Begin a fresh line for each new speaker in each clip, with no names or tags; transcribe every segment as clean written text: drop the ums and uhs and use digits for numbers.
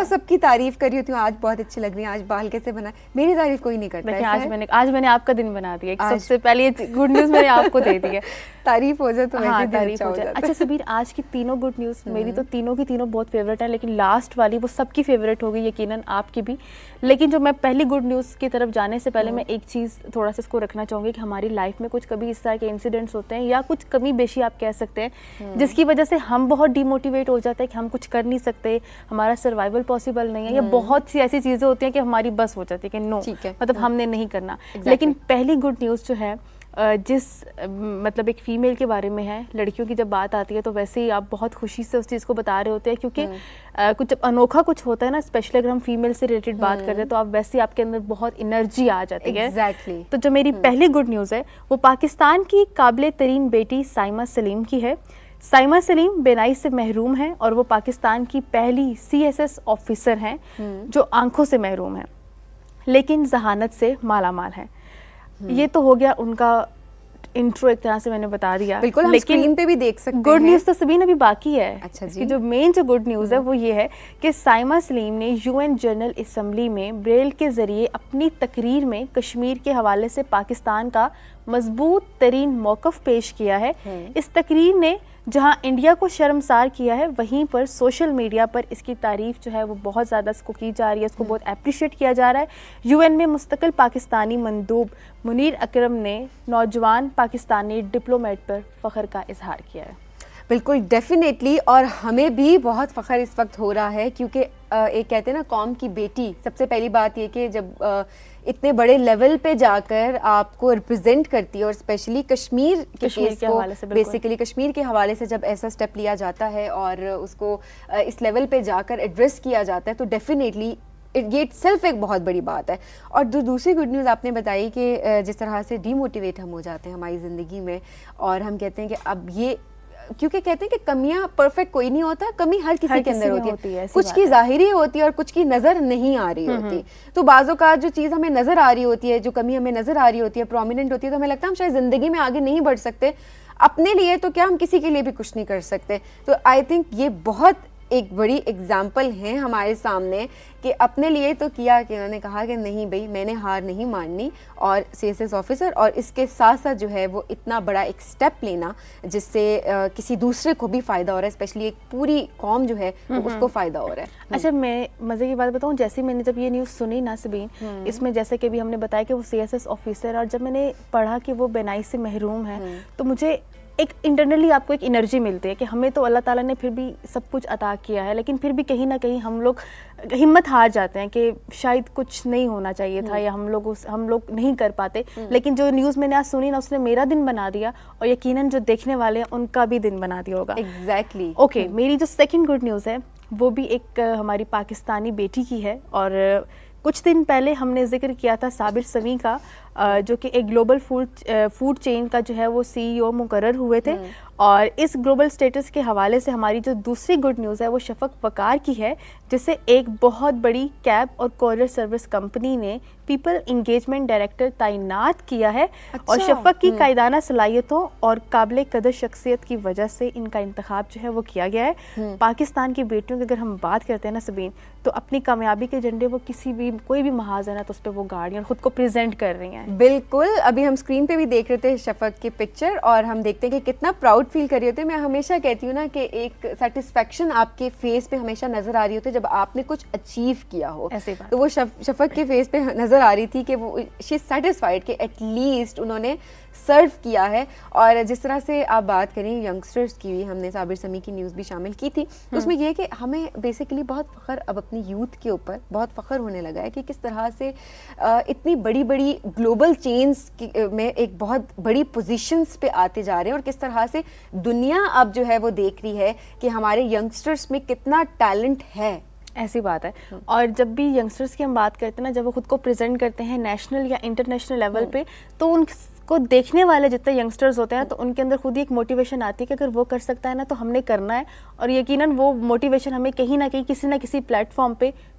سب کی تعریف کر رہی ہوتی ہوں, آج بہت اچھی لگ رہی ہیں, آج بال کیسے بنا, میری تعریف کوئی نہیں کرتا.
آج میں نے آپ کا دن بنا دیا, سب سے پہلے گڈ نیوز میں نے آپ کو دے دی ہے.
تعریف ہو جائے تو
ہاں تعریف ہو جائے. اچھا سبیر, آج کی تینوں گڈ نیوز میری تو تینوں کی تینوں بہت فیوریٹ ہیں, لیکن لاسٹ والی وہ سب کی فیوریٹ ہوگی یقیناً آپ کی بھی. لیکن جو میں پہلی گڈ نیوز کی طرف جانے سے پہلے میں ایک چیز تھوڑا سا اس کو رکھنا چاہوں گی کہ ہماری لائف میں کچھ کبھی اس طرح کے انسیڈنٹس ہوتے ہیں یا کچھ کمی بیشی آپ کہہ سکتے ہیں, جس کی وجہ سے ہم بہت ڈی موٹیویٹ ہو جاتے ہیں کہ ہم کچھ کر نہیں سکتے, ہمارا سروائیول پاسبل نہیں ہے, یا بہت سی ایسی چیزیں ہوتی ہیں کہ ہماری بس ہو جاتی ہے کہ نو, مطلب ہم نے نہیں کرنا. لیکن پہلی گڈ نیوز جو ہے جس مطلب ایک فیمیل کے بارے میں ہے, لڑکیوں کی جب بات آتی ہے تو ویسے ہی آپ بہت خوشی سے اس چیز کو بتا رہے ہوتے ہیں, کیونکہ کچھ انوکھا کچھ ہوتا ہے نا, اسپیشلی اگر ہم فیمیل سے ریلیٹڈ بات کرتے ہیں تو آپ ویسے ہی آپ کے اندر بہت انرجی آ جاتی ہے. تو جو میری پہلی گڈ نیوز ہے وہ پاکستان کی قابل ترین بیٹی سائمہ سلیم کی ہے. سائمہ سلیم بینائی سے محروم ہیں اور وہ پاکستان کی پہلی CSS آفیسر ہیں جو آنکھوں سے محروم ہیں لیکن ذہانت سے مالا مال ہیں. یہ تو ہو گیا ان کا انٹرو, ایک طرح سے میں نے بتا دیا.
بالکل, ہم اسکرین پہ بھی دیکھ سکتے ہیں.
گڈ نیوز تو سبین ابھی باقی ہے.
اچھا جی.
کہ جو مین جو گڈ نیوز ہے وہ یہ ہے کہ سائمہ سلیم نے UN جنرل اسمبلی میں بریل کے ذریعے اپنی تقریر میں کشمیر کے حوالے سے پاکستان کا مضبوط ترین موقف پیش کیا ہے. اس تقریر نے جہاں انڈیا کو شرمسار کیا ہے, وہیں پر سوشل میڈیا پر اس کی تعریف جو ہے وہ بہت زیادہ اس کو کی جا رہی ہے, اس کو بہت اپریشیٹ کیا جا رہا ہے. UN میں مستقل پاکستانی مندوب منیر اکرم نے نوجوان پاکستانی ڈپلومیٹ پر فخر کا اظہار کیا ہے.
بالکل ڈیفینیٹلی, اور ہمیں بھی بہت فخر اس وقت ہو رہا ہے, کیونکہ ایک کہتے ہیں نا قوم کی بیٹی. سب سے پہلی بات یہ کہ جب اتنے بڑے لیول پہ جا کر آپ کو ریپرزینٹ کرتی ہے, اور اسپیشلی کشمیر کے حوالے سے, بیسیکلی کشمیر کے حوالے سے جب ایسا اسٹیپ لیا جاتا ہے اور اس کو اس لیول پہ جا کر ایڈریس کیا جاتا ہے, تو ڈیفینیٹلی یہ سیلف ایک بہت بڑی بات ہے. اور دوسری گڈ نیوز آپ نے بتائی کہ جس طرح سے ڈی موٹیویٹ ہم ہو جاتے ہیں ہماری زندگی میں, اور ہم کہتے ہیں کہ اب یہ, کیونکہ کہتے ہیں کہ کمیاں پرفیکٹ کوئی نہیں ہوتا, کمی ہر کسی کے اندر ہوتی ہے, کچھ کی ظاہری ہوتی ہے اور کچھ کی نظر نہیں آ رہی ہوتی. تو بعض اوقات جو چیز ہمیں نظر آ رہی ہوتی ہے, جو کمی ہمیں نظر آ رہی ہوتی ہے, پرومیننٹ ہوتی ہے, تو ہمیں لگتا ہے ہم شاید زندگی میں آگے نہیں بڑھ سکتے. اپنے لیے تو کیا, ہم کسی کے لیے بھی کچھ نہیں کر سکتے. تو آئی تھنک یہ بہت ایک بڑی ایگزامپل ہے ہمارے سامنے کہ اپنے لیے تو کیا, کہ انہوں نے کہا کہ نہیں بھائی میں نے ہار نہیں ماننی, اور CSS آفیسر, اور اس کے ساتھ ساتھ جو ہے وہ اتنا بڑا ایک سٹیپ لینا جس سے کسی دوسرے کو بھی فائدہ ہو رہا ہے, اسپیشلی ایک پوری قوم جو ہے اس کو فائدہ ہو رہا ہے.
اچھا میں مزے کی بات بتاؤں, جیسے میں نے جب یہ نیوز سنی نا سبین, اس میں جیسے کہ بھی ہم نے بتایا کہ وہ CSS آفیسر, اور جب میں نے پڑھا کہ وہ بینائی سے محروم ہے, تو مجھے ایک انٹرنلی آپ کو ایک انرجی ملتی ہے کہ ہمیں تو اللہ تعالیٰ نے پھر بھی سب کچھ عطا کیا ہے, لیکن پھر بھی کہیں نہ کہیں ہم لوگ ہمت ہار جاتے ہیں کہ شاید کچھ نہیں ہونا چاہیے تھا, یا ہم لوگ نہیں کر پاتے. لیکن جو نیوز میں نے آج سنی نا, اس نے میرا دن بنا دیا, اور یقیناً جو دیکھنے والے ہیں ان کا بھی دن بنا دیا ہوگا.
ایگزیکٹلی.
اوکے, میری جو سیکنڈ گڈ نیوز ہے وہ بھی ایک ہماری پاکستانی بیٹی کی ہے. اور کچھ دن پہلے ہم نے ذکر کیا تھا صابر سمیع کا, جو کہ ایک گلوبل فوڈ چین کا جو ہے وہ CEO مقرر ہوئے تھے. اور اس گلوبل سٹیٹس کے حوالے سے ہماری جو دوسری گڈ نیوز ہے وہ شفق وقار کی ہے, جسے ایک بہت بڑی کیب اور کوریئر سروس کمپنی نے پیپل انگیجمنٹ ڈائریکٹر تعینات کیا ہے. اور شفق کی قائدانہ صلاحیتوں اور قابل قدر شخصیت کی وجہ سے ان کا انتخاب جو ہے وہ کیا گیا ہے. پاکستان کی بیٹیوں کی اگر ہم بات کرتے ہیں نا سبین, تو اپنی کامیابی کے جھنڈے وہ کوئی بھی محاذ ہے نا, تو اس پہ وہ گاڑی اور خود کو پریزنٹ کر رہی ہیں.
بالکل, ابھی ہم اسکرین پہ بھی دیکھ رہے تھے شفق کی پکچر, اور ہم دیکھتے ہیں کہ کتنا پراؤڈ فیل کر رہے ہوتے ہیں. میں ہمیشہ کہتی ہوں نا کہ ایک سیٹسفیکشن آپ کے فیس پہ ہمیشہ نظر آ رہی ہوتی ہے جب آپ نے کچھ اچیو کیا ہو. تو وہ شفق کے فیس پہ نظر آ رہی تھی کہ وہ شی از سیٹسفائڈ کہ ایٹ لیسٹ انہوں نے سرو کیا ہے. اور جس طرح سے آپ بات کریں ینگسٹرز کی بھی, ہم نے صابر سمیع کی نیوز بھی شامل کی تھی, اس میں یہ کہ ہمیں بیسیکلی بہت فخر اب اپنی یوتھ کے اوپر بہت فخر ہونے لگا ہے کہ کس طرح سے اتنی بڑی بڑی گلوبل چینز میں ایک بہت بڑی پوزیشنز پہ آتے جا رہے ہیں, اور کس طرح سے دنیا اب جو ہے وہ دیکھ رہی ہے کہ ہمارے ینگسٹرز میں کتنا ٹیلنٹ ہے.
ایسی بات ہے. اور جب بھی ینگسٹرز کی ہم بات کرتے ہیں نا, جب وہ خود کو پریزنٹ کرتے ہیں نیشنل یا انٹرنیشنل لیول پہ, تو ان کو دیکھنے والے جتنے ینگسٹرز ہوتے ہیں تو ان کے اندر خود ہی ایک موٹیویشن آتی ہے کہ اگر وہ کر سکتا ہے نا تو ہم نے کرنا ہے. اور یقیناً وہ موٹیویشن ہمیں کہیں نہ کہیں کسی نہ کسی پلیٹ فارم پہ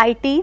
IT